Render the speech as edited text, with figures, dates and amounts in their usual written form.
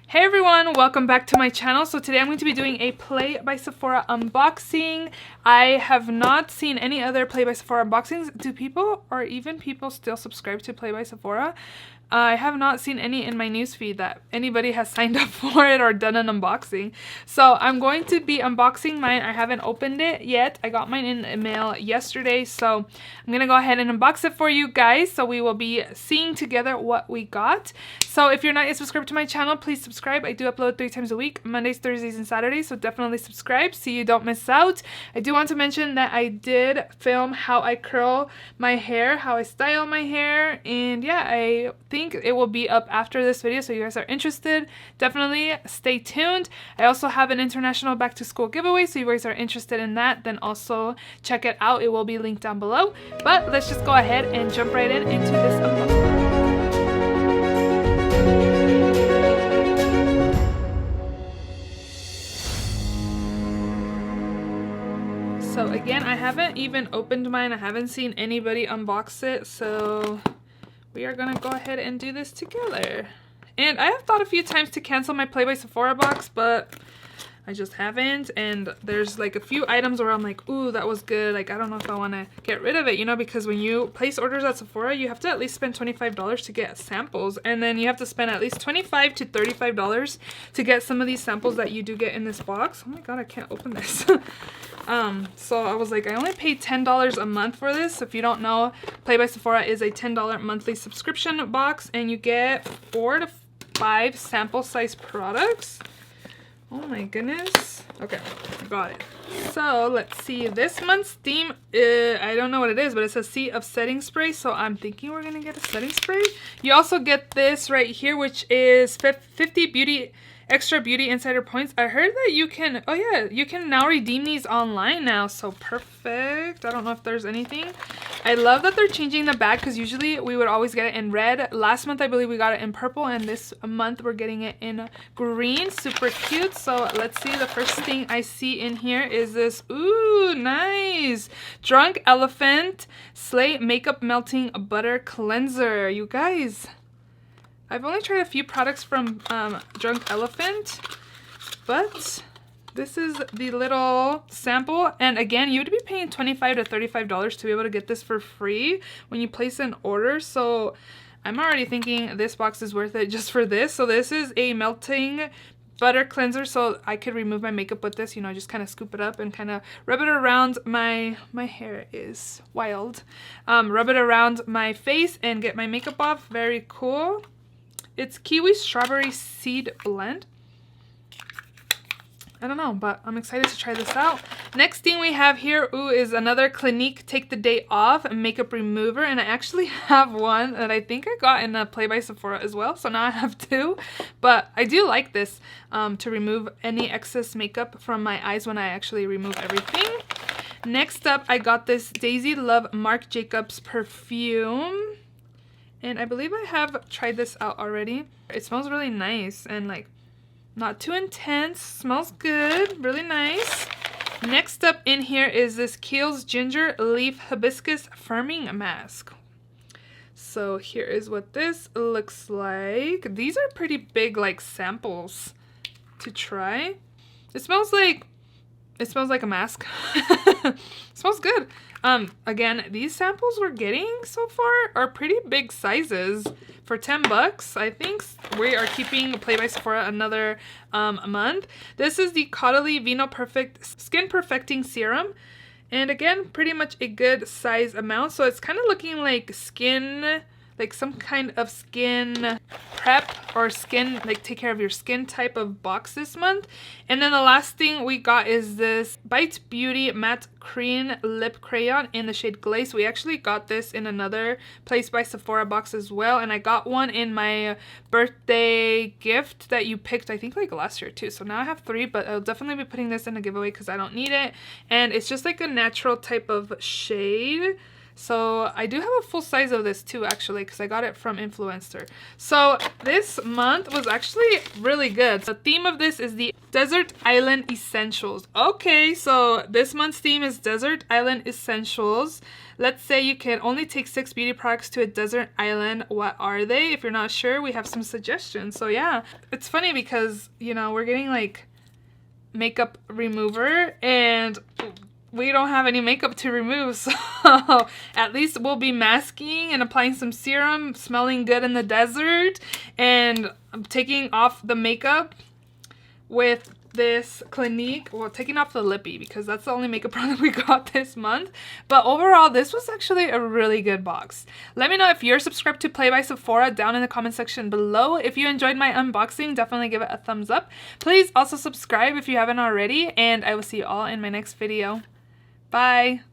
Hey everyone, welcome back to my channel. So today I'm going to be doing a Play by Sephora unboxing. I have not seen any other Play by Sephora unboxings. Do people or even people still subscribe to Play by Sephora? I have not seen any in my newsfeed that anybody has signed up for it or done an unboxing. So I'm going to be unboxing mine. I haven't opened it yet. I got mine in the mail yesterday. So I'm going to go ahead and unbox it for you guys. So we will be seeing together what we got. So if you're not yet subscribed to my channel, please subscribe. I do upload 3 times a week, Mondays, Thursdays, and Saturdays. So definitely subscribe so you don't miss out. I do want to mention that I did film how I curl my hair, how I style my hair. And yeah, I think it will be up after this video, so you guys are interested, definitely stay tuned. I also have an international back to school giveaway, so you guys are interested in that, then also check it out. It will be linked down below. But let's just go ahead and jump right into this unboxing. So again, I haven't even opened mine. I haven't seen anybody unbox it, so we are gonna go ahead and do this together. And I have thought a few times to cancel my Play by Sephora box, but I just haven't. And there's like a few items where I'm like, ooh, that was good. Like, I don't know if I want to get rid of it, you know, because when you place orders at Sephora, you have to at least spend $25 to get samples. And then you have to spend at least $25 to $35 to get some of these samples that you do get in this box. Oh my god, I can't open this. So I was like, I only paid $10 a month for this. If you don't know, Play by Sephora is a $10 monthly subscription box, and you get 4 to 5 sample size products. Oh my goodness. Okay, I got it. So let's see. This month's theme, I don't know what it is, but it says Sea of Setting Spray. So I'm thinking we're gonna get a setting spray. You also get this right here, which is 50 extra beauty insider points. I heard that you can, oh yeah, you can now redeem these online now, so perfect. I don't know if there's anything. I love that they're changing the bag, because usually we would always get it in red. Last month I believe we got it in purple, and this month we're getting it in green. Super cute. So let's see. The first thing I see in here is this, ooh, nice, Drunk Elephant Slay Makeup Melting Butter Cleanser. You guys, I've only tried a few products from Drunk Elephant, but this is the little sample. And again, you would be paying $25 to $35 to be able to get this for free when you place an order. So I'm already thinking this box is worth it just for this. So this is a melting butter cleanser, so I could remove my makeup with this, you know, just kind of scoop it up and kind of rub it around my hair is wild. Rub it around my face and get my makeup off. Very cool. It's Kiwi Strawberry Seed Blend. I don't know, but I'm excited to try this out. Next thing we have here, ooh, is another Clinique Take the Day Off makeup remover. And I actually have one that I think I got in a Play by Sephora as well. So now I have 2. But I do like this to remove any excess makeup from my eyes when I actually remove everything. Next up, I got this Daisy Love Marc Jacobs perfume. And I believe I have tried this out already. It smells really nice and like not too intense. Smells good. Really nice. Next up in here is this Kiehl's Ginger Leaf Hibiscus Firming Mask. So here is what this looks like. These are pretty big like samples to try. It smells like a mask. Smells good. Again, these samples we're getting so far are pretty big sizes for $10. I think we are keeping Play by Sephora another month. This is the Caudalie Vino Perfect Skin Perfecting Serum. And again, pretty much a good size amount. So it's kind of looking like skin, like some kind of skin prep or skin, like take care of your skin type of box this month. And then the last thing we got is this Bite Beauty Matte Cream Lip Crayon in the shade Glaze. We actually got this in another Place by Sephora box as well. And I got one in my birthday gift that you picked, I think like last year too. So now I have 3, but I'll definitely be putting this in a giveaway because I don't need it. And it's just like a natural type of shade. So I do have a full size of this too, actually, because I got it from Influenster. So this month was actually really good. The theme of this is the Desert Island Essentials. Okay, so this month's theme is Desert Island Essentials. Let's say you can only take 6 beauty products to a desert island. What are they? If you're not sure, we have some suggestions. So yeah, it's funny because, you know, we're getting like makeup remover and we don't have any makeup to remove, so at least we'll be masking and applying some serum, smelling good in the desert, and taking off the makeup with this Clinique. Well, taking off the lippy because that's the only makeup product we got this month. But overall, this was actually a really good box. Let me know if you're subscribed to Play by Sephora down in the comment section below. If you enjoyed my unboxing, definitely give it a thumbs up. Please also subscribe if you haven't already, and I will see you all in my next video. Bye!